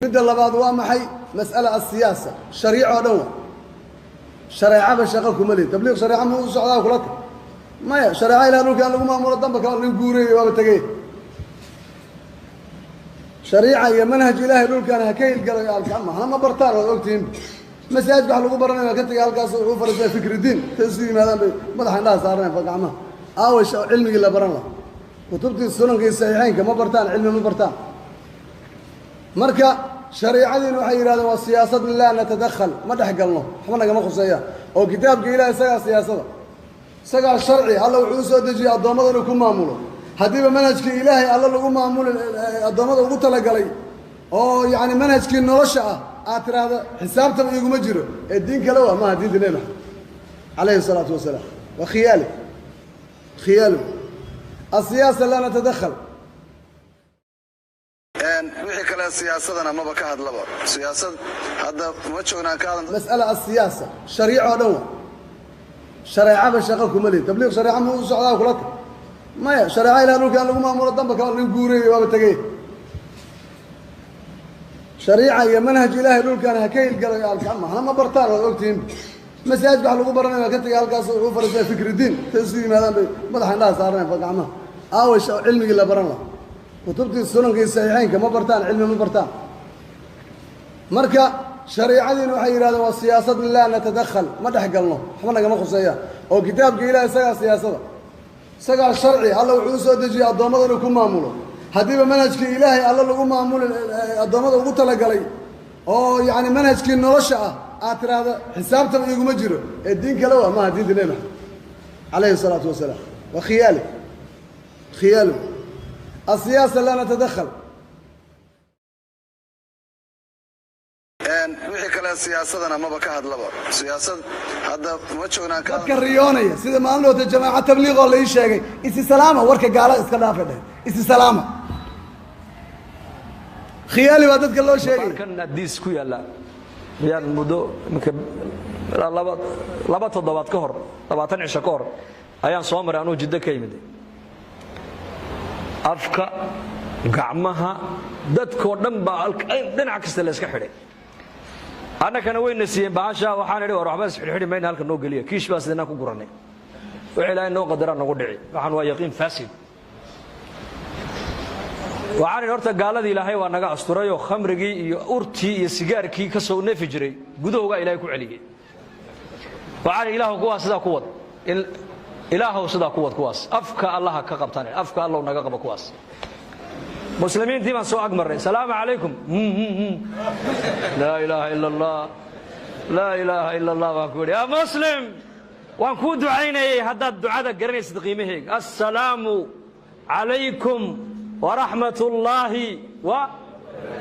midda labaad waa maxay mas'ala asiyaasa shariico oo dhan shareecaba shaqo kuma leeyahay tabliiq shariico ma u socdaa kula maya shariico ilaa dhulkaan lagu maamulo damba kale nin guureeyay waaba tagay shariica iyo manhaj ilaahay dhulkaan ha ka hilgalayo alkama hana ma bartaan waad ogtihiin masaajidka wax lagu baranayo ka tagay halkaas wuxuu farasay fikridiin taasi yimaadaan bay madaxa indhaha saarneen faqacma aawash cilmigii la baran lahaa kutubtii sunanka iyo saxiixaynka ma bartaan cilmi ma bartaan marka shariicadiina waxay yidhahdeen waa siyaasad laa natadakhal ma dhex galno waxba nagama khuseeya oo kitaabka ilaah isagaa siyaasada isagaa sharci alla wuxuu u soo dejiyey addoommada inuu ku maamulo haddiiba manhajkii ilaahay alla lagu maamuli addoommada ugu talagalay oo yacni manhajkii nolosha ah aad tiraahdo xisaabtaba iguma jiro ee diin kale waa maaha diinta nebi maxamed calayhi salaatu wasalaam waa khiyaali khiyaali asiyaasa laa natadakhal wixii kale siyaasadana maba ka hadlaba siyaasad hadda ma joognaan ka hadlan mas'ala asiyaasa shariico oo dhan shareecaba shaqo kuma leeyahay tabliiq shariico ma u socdaa kula maya shariico ilaa dhulkaan lagu maamulo damba kale nin guureeyay waaba tagay shariica iyo manhaj ilaahay dhulkaan ha ka hilgalayo alkama hana ma bartaan waad ogtihiin masaajidka wax lagu baranayo ka tagay halkaas wuxuu farasay fikridiin taasi yimaadaan bay madaxa indhaha saarneen faqacma aawash cilmigii la baran lahaa kutubtii sunanka iyo saxiixaynka ma bartaan cilmi ma bartaan marka shariicadiina waxay yidhahdeen waa siyaasad laa natadakhal ma dhex galno waxba nagama khuseeya oo kitaabka ilaah isagaa siyaasada isagaa sharci alla wuxuu u soo dejiyey addoommada inuu ku maamulo haddiiba manhajkii ilaahay alla lagu maamuli addoommada ugu talagalay oo yacni manhajkii nolosha ah aad tiraahdo xisaabtaba iguma jiro ee diin kale waa maaha diinta nebi maxamed calayhi salaatu wasalaam waa khiyaali khiyaali asiyaasa laa natadakhal wixii kale siyaasadana maba ka hadlaba siyaasad hadda ma joognaan ka dadka riyoonaya sida maalintoota jamaaca tabliiq oo la ii sheegay isi salaama warka gaalada iska dhaafa dheh isi salaama khiyaali baa dadka loo sheegay kan hadiis ku yaala yaan muddo imika laba toddobaad ka hor 20 cisho ka hor ayaan soo maray anuu jiddo ka yimid afka gacmaha dadkoo dhan baa dhinac kasta la iska xidhay annagana wayna siiyeen baasha waxaan idhi war waxba isxidhxidhi mayna halka noo geliya kiish baa sidana ku guranay wixii ilaahay noo qadara nagu dhici waxaan waa yaqiin faasid waxaan idhi horta gaaladii ilaahay waa naga asturay oo khamrigii iyo urtii iyo sigaarkii ka soo neefi jiray gudahoogaa ilaahay ku celiyey waxaan idhi ilaahu kuwaas sidaa ku wad ilaahow sidaa ku wad kuwaas afka allaha ka qabtane afka allow naga qaba kuwaas muslimiintii baan soo agmarnay salaamu calaykum laa ilaaha ila allah laa ilaaha ila allah baan ku yidhi yaa muslim waan kuu ducaynayay haddaad ducada garanaysid qiimaheega assalaamu calaykum waraxmat ullaahi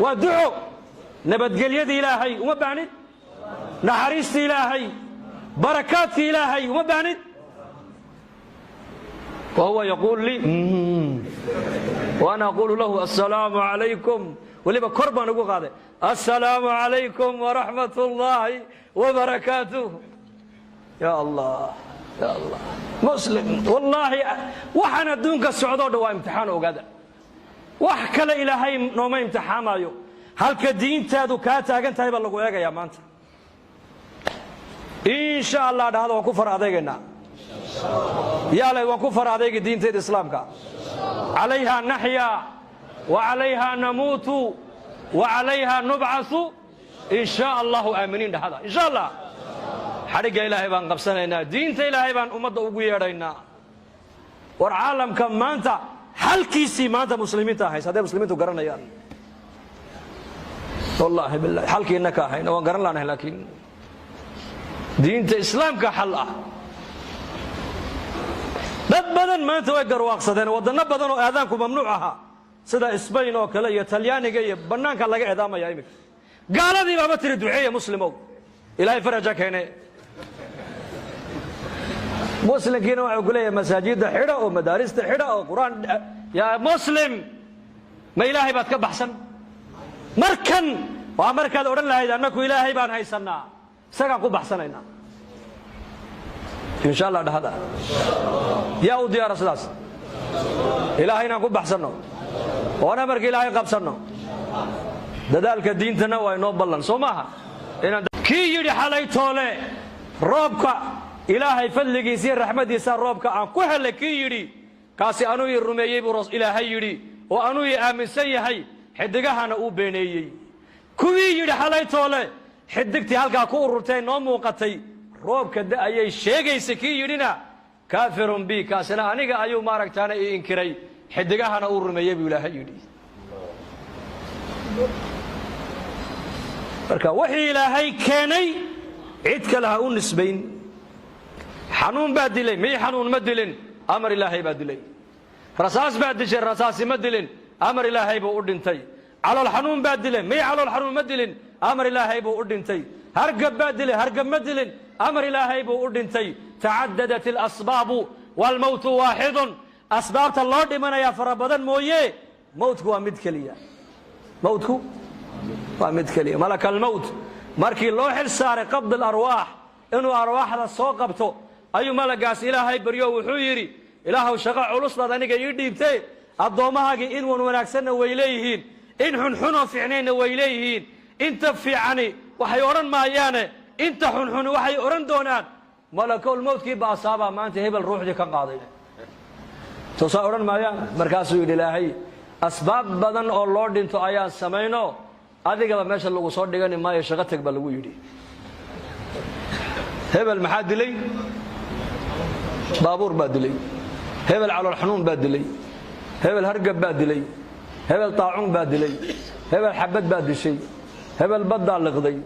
waa duco nabadgelyada ilaahay uma baahnid naxariista ilaahay barakaadka ilaahay uma baahnid وهو يقول لي وأنا أقول له السلام عليكم ولما كربا نقول هذا السلام عليكم ورحمة الله وبركاته يا الله يا الله مسلم والله وحنا دونك السعودة دوا امتحان وقدر وحكى إلهي نوم امتحان مايو هل كدين تادو كاتا أنت هاي بالله وياك يا مانت إن شاء الله هذا وكفر علينا يا لي وكفر عليك دين الإسلام عليها نحيا وعليها نموت وعليها نبعث إن شاء الله آمنين هذا إن شاء الله حرق إلهي بان قبسنا دين إلهي بان أمد أبويرنا والعالم كم ما أنت حل كيسي ما أنت مسلمين تاهي سادة مسلمين تقرنا يا والله بالله حل كي إنك هاي وقرنا لنا لكن دين الإسلام كحل dad badan maanta way garwaaqsadeen wadano badan oo aadaanku mamnuuc aha sida Spain oo kale iyo Talyaaniga iyo banaanka laga eedaamaya imika gaaladii baa tiri duceeya muslimow ilaahay faraja keenay muslimkiina waxa uu leeyahay masaajida xidha oo madaarista xidha oo quraan ya muslim ma ilaahay baad ka baxsan markan waa markaad oran lahayd annaku ilaahay baan haysanaa isaga ku baxsanayna إن شاء الله هذا يا ودي يا رسول الله إلهينا نكون بحسنه وأنا مرق إلهي قبسنه dadaalka diintana waa inoo ballan soo maaha kii yidhi xalay toole roobka ilaahay fadligiisa iyo raxmadiisa roobka aan ku helay kii yidhi kaasi anuu ii rumeeyey buu ilaahay yidhi oo anuu ii aaminsan yahay xidigahana uu beeneeyey kuwii yidhi xalay toole xidigtii halkaa ku ururtay noo muuqatay roobka da'ayay sheegaysa kii yidhina kaafirun bi kaasina aniga ayuu maaragtaana ii inkiray xidigahana uu rumeeyey buu ilaahay yidhi marka wixii ilaahay keenay cid kale ha u nisbayn xanuun baa dilay mii xanuun ma dilin amar ilaahay baa dilay rasaas baa dishay rasaasi ma dilin amar ilaahay buu u dhintay calool xanuun baa dilay mii calool xanuun ma dilin amar ilaahay buu u dhintay hargab baa dilay hargab ma dilin amar ilaahay buu u dhintay tacaddadat alasbaabu waalmowtu waaxidun asbaabta loo dhimanayaa fara badan mooye mowtku waa mid keliya mowtku waa mid keliya malaka almowt markii loo xil saaray qabd alarwaax inuu arwaaxda soo qabto ayuu malagaas ilaahay baryo wuxuu yidhi ilaahuw shaqo culus baad aniga ii dhiibtee addoommahaagii in wan wanaagsanna way leeyihiin in xunxunoo fiicnaynna way leeyihiin inta fiicani waxay odhan maayaane inta xunxuni waxay odhan doonaan malakulmowtkii ba asaabaa maanta hebel ruuxdii ka qaaday toosaa odhan maayaan markaasuu yidhi ilaahay asbaab badan oo loo dhinto ayaan samayno adigaba meesha lagu soo dhigani maayo shaqo teg baa lagu yidhi hebel maxaa dilay baabuur baa dilay hebel calool xanuun baa dilay hebel hargab baa dilay hebel taacuun baa dilay hebel xabad baa dishay hebel baddaa liqday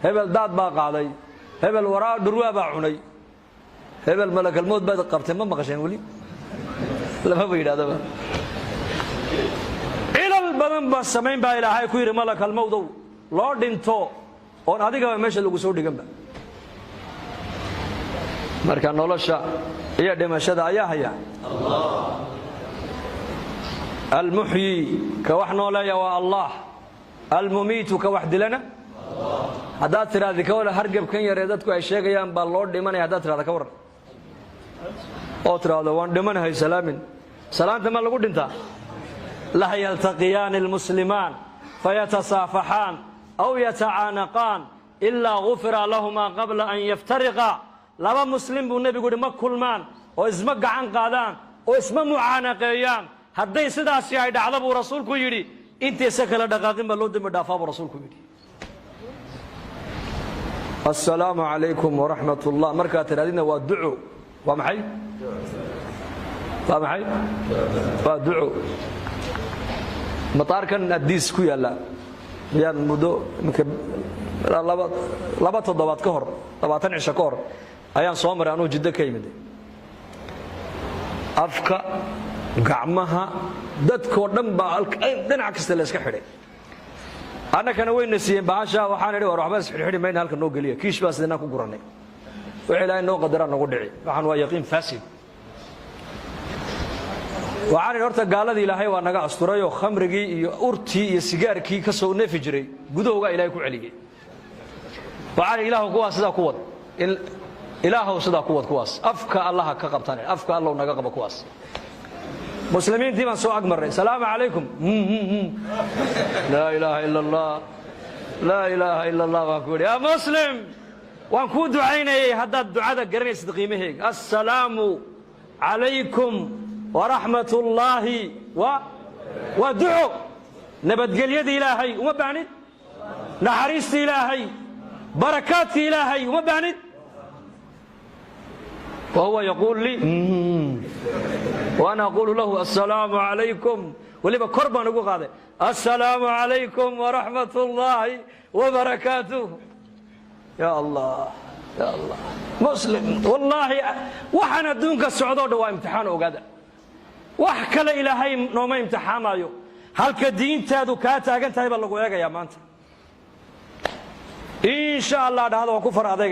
hebel daad baa qaaday hebel waraa dhurwaa baa cunay hebel malakalmood baad qabtay ma maqasheen weli lamaba yidhahdaba cilal badan baa samayn baa ilaahay ku yidhi malakalmowdow loo dhinto oon adigaba meesha lagu soo dhiganba marka nolosha iyo dhimashada ayaa haya almuxyi ka wax nooleeya waa allah almumiitu ka wax dilana haddaad tidhaahdi ka wala hargabkan yaree dadku ay sheegayaan baa loo dhimanaya haddaad tidhahda ka warran oo tidhaahdo waan dhimanahay salaamin salaanta ma lagu dhintaa la yaltaqiyaani almuslimaan fayatasaafaxaan aw yatacaanaqaan ilaa gufira lahumaa qabla an yaftariqa laba muslim buu nebigu yidhi ma kulmaan oo isma gacan qaadaan oo isma mucaanaqeeyaan hadday sidaasi ay dhacdo buu rasuulku yidhi intaysa kala dhaqaaqin baa loo dembi dhaafaa buu rasuulku yidhi assalaamu calaykum waraxmat ullah markaad tidhahdina waa duco waa maxay waa maxay waa duco mataarkan addiis ku yaalla ayaan muddo laba toddobaad ka hor 20 cisho ka hor ayaan soo maray anuu jiddo ka yimid afka gacmaha dadkoo dhan baa dhinac kasta la iska xidhay annakana wayna siiyeen bahasha waxaan idhi war waxba isxidhxidhi mayna halka noo geliya kiish baa sidinaan ku gurannay wixii ilaahay noo qadaraa nagu dhici waxaan waa yaqiin faasid waxaan idhi horta gaaladii ilaahay waa naga asturayoo khamrigii iyo urtii iyo sigaarkii ka soo neefi jiray gudahoogaa ilaahay ku celiyey waxaan idhi ilaahu kuwaas sidaa ku wad ilaahow sidaa ku wad kuwaas afka allaha ka qabtaan afka allow naga qaba kuwaas muslimiintii baan soo agmarnay salaamu calaykum laa ilaaha ila allah laa ilaaha ila allah baan ku yidhi yaa muslim waan kuu ducaynayay haddaad ducada garanaysid qiimaheega assalaamu calaykum waraxmat ullaahi waa duco nabadgelyada ilaahay uma baahnid naxariista ilaahay barakaadka ilaahay uma baahnid وهو يقول لي وأنا أقول له السلام عليكم ولما كربا نقول هذا السلام عليكم ورحمة الله وبركاته يا الله يا الله مسلم والله وحنا دونك السعودة دوا امتحان وقادر وحكى إلهي نوم امتحان مايو هل كدين تادو كاتا أنت هاي بلغو يا مانت إن شاء الله هذا وكفر هذا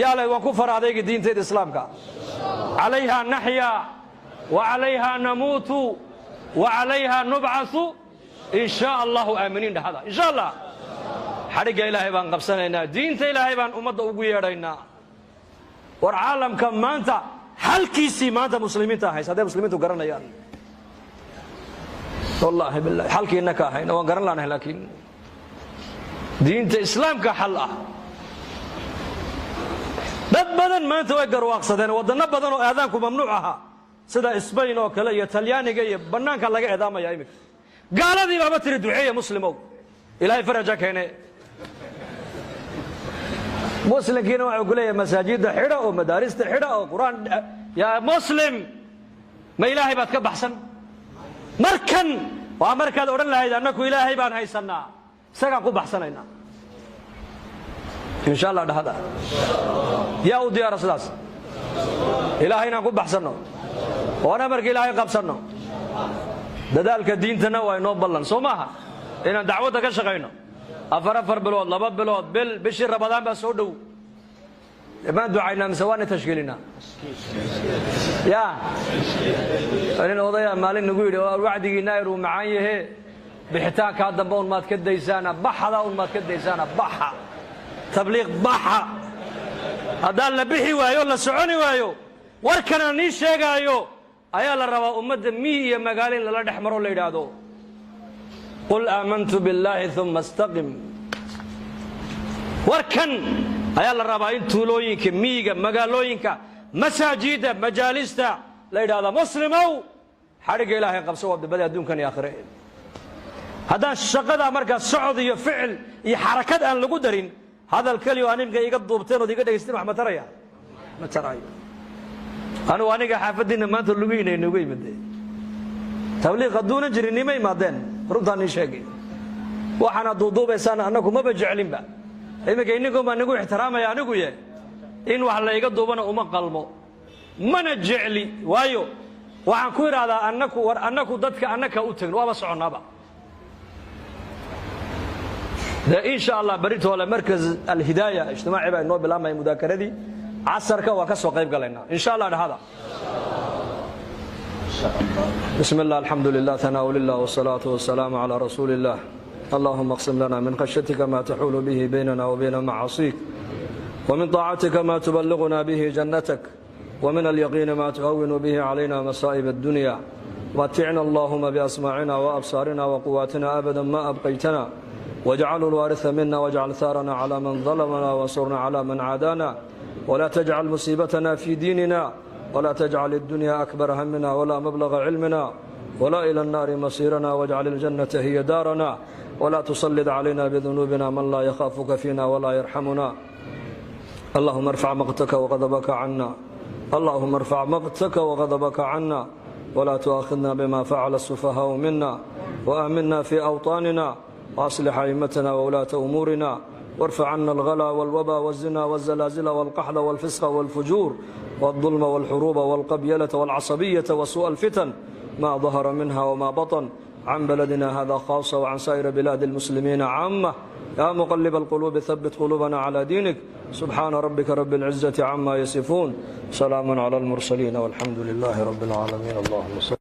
يا لي وكفر هذيك دين تيد إسلامك عليها نحيا وعليها نموت وعليها نبعث إن شاء الله آمنين هذا إن شاء الله حرق إلهي بان قبسنا دين إلهي بان أمد أقويرنا والعالم كم ما أنت هل كيسي ما أنت مسلمين تاهيس هذا مسلمين تقرنا يعني والله بالله حلكي إنك هين وانقرن لنا لكن دين إسلام كحل dad badan maanta way garwaaqsadeen wadana badan oo aadaanku mamnuuc aha sida Spain oo kale iyo Talyaaniga iyo banaanka laga eedaamaya imika gaaladii baba tiri duceeya muslimow ilaahay faraja keenay muslimkiina waxa uu leeyahay masaajida xidha oo madaarista xidha oo quraan ya muslim ma ilaahay baad ka baxsan markan waa markaad oran lahayd annaku ilaahay baan haysanaa isaga ku baxsanayna إن شاء الله ده هذا يا ودي يا رسول الله إلهينا نقول بحسنه وأنا مرك إلهي قبسنه ذلك الدين تنوع ينوبلن سومها إن دعوتك شغينا أفر بلود لباب بلود بشر رمضان بس ودو ما دعينا مسواني تشكيلنا يا أنا وضيع مالين نقول وعدي ناير ومعايه بحتاك هذا بون ما تكدي سنة بحة أو ما تكدي سنة بحة تبليغ بحة هذا اللي بحي وايو لا سعوني وايو وركنا نيش شيغايو ايا لا ربا امد مي مغالين لا دحمرو لا يراادو قل آمنت بالله ثم استقم وركن ايا لا ربا ان تولوينك ميغا مغالوينكا مساجيدا مجالستا لا يرادا مسلمو حرق الهي قبسو بدبد ادونكن يا اخره هذا شقدا marka socod iyo ficil iyo xarakad aan lagu darin هذا الكلي وانيمك iga duubteen oo iga dhageysteen wax ma taraya ma tarayo aniga xaafadina maanta lugeynay nagu yimid tabliiq aduuna jirinimay maadeen runtaan sheegay waxana duuduubaysan anagu ma bajeclin ba imika inagu ma nagu ixtiraamay anigu yee in wax la iga duubana uma qalmo mana jecli waayo waxaan ku iraadaa anaku dadka anaka u tagno waaba soconaaba إن شاء الله بريت ولا مركز الهداية اجتماعي بين نوبل أما مذاكرة دي عصر كوكسو قريب قالنا إن شاء الله هذا بسم الله الحمد لله ثناء لله والصلاة والسلام على رسول الله اللهم اقسم لنا من خشيتك ما تحول به بيننا وبين معاصيك ومن طاعتك ما تبلغنا به جنتك ومن اليقين ما تهون به علينا مصائب الدنيا متعنا اللهم بأسماعنا وأبصارنا وقواتنا أبدا ما أبقيتنا واجعل الوارث منا واجعل ثارنا على من ظلمنا وانصرنا على من عادانا ولا تجعل مصيبتنا في ديننا ولا تجعل الدنيا أكبر همنا ولا مبلغ علمنا ولا إلى النار مصيرنا واجعل الجنة هي دارنا ولا تسلط علينا بذنوبنا من لا يخافك فينا ولا يرحمنا اللهم ارفع مقتك وغضبك عنا اللهم ارفع مقتك وغضبك عنا ولا تؤاخذنا بما فعل السفهاء منا وآمنا في أوطاننا وأصلح أئمتنا وولاة أمورنا وارفع عنا الغلا والوبا والزنا والزلازل والقحل والفسق والفجور والظلم والحروب والقبيلة والعصبية وسوء الفتن ما ظهر منها وما بطن عن بلدنا هذا خاصة وعن سائر بلاد المسلمين عامة يا مقلب القلوب ثبت قلوبنا على دينك سبحان ربك رب العزة عما يصفون سلام على المرسلين والحمد لله رب العالمين اللهم صل